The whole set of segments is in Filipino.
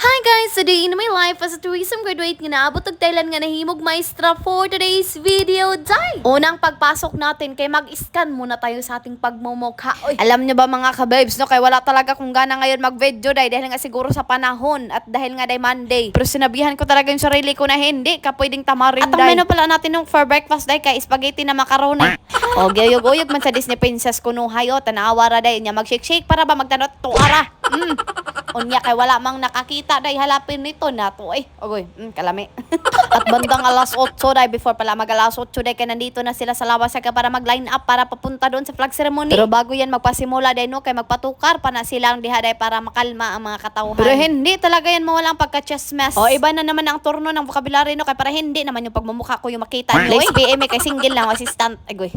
Hi guys! Today in my life as a tourism graduate nga naabot og Thailand nga nahimog maestra for today's video day. Unang pagpasok natin kay mag-scan muna tayo sa ating pagmumukha. Oy, alam nyo ba mga kababes no, kay wala talaga kung gana ngayon mag-video day dahil nga siguro sa panahon at dahil nga day Monday. Pero sinabihan ko talaga yung sarili ko na hindi ka pwedeng tamarin day. At ang menu pala natin nung for breakfast day kay spaghetti na macaroni. O gayog-uyog man sa Disney Princess kuno hayo tanawa ra day nya mag-shake para ba magtanot tuara. Unya kay wala mang nakakita day halapin nito na to ogoy kalami. At bandang alas 8 day before pala mag alas 8 day kay nandito na sila sa lawas para mag-line up para papunta doon sa flag ceremony. Pero bago yan magpasimula day no kay magpatukar pa na silang diha day para makalma ang mga katauhan. Pero hindi talaga yan mawalang pagka-chessmas. O iba na naman ang turno ng vocabulary no kay para hindi naman yung pagmumukha ko yung makita nyo. Lex PM kay single lang assistant agoy.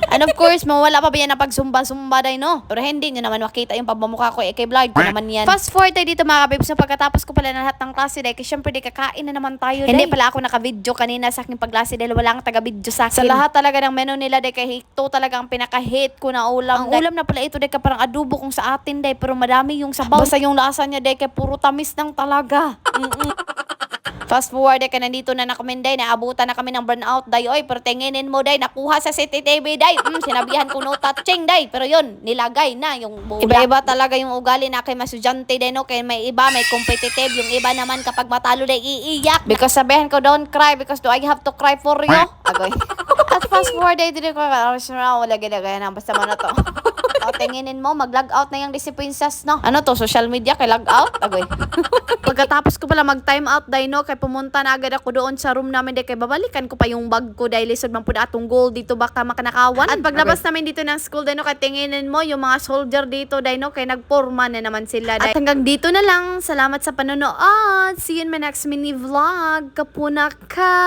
And of course, mawala pa ba yan na pag-zumba-zumba day, no? Pero hindi nyo naman makita yung pagmamukha ko, kay vlog ko naman yan. Fast forward tayo dito mga kabibs, na pagkatapos ko pala na lahat ng klase day, kasi syempre di kakain na naman tayo day. Hindi pala ako naka-video kanina sa aking pagklase dahil walang taga-video sa akin. Sa lahat talaga ng menu nila day, kay ito talaga ang pinaka-hate ko na ulam. Ang ulam na pala ito day, parang adobo kung sa atin day, pero madami yung sabaw. Basta yung lasa niya day, kay puro tamis lang talaga. Fast forward ka nandito na kami day, naabutan na kami ng burnout day, oy, pero tinginin mo day, nakuha sa CCTV day, sinabihan ko no touching day, pero yun, nilagay na yung bola. Iba-iba talaga yung ugali na kay masudyante day, no, kay may iba, may competitive, yung iba naman kapag matalo day, iiyak. Because sabihan ko, don't cry, because do I have to cry for you? Agoy. At fast forward day, dito ko, wala gina-gaya na, basta man na to. O, tinginin mo, mag-log out na yung Disney Princess, no? Ano to, social media, kay log out? Agoy. Pagkatapos ko pala mag-time out day, no, kay pumunta na agad ako doon sa room namin day, kay babalikan ko pa yung bag ko dahil lisod man po na atong gold dito baka makanakawan. At paglabas namin dito ng school day, no, kay tinginin mo yung mga soldier dito day, no, kay nagporma na naman sila day. At hanggang dito na lang, salamat sa panonood. See you in my next mini vlog. Kapuna ka!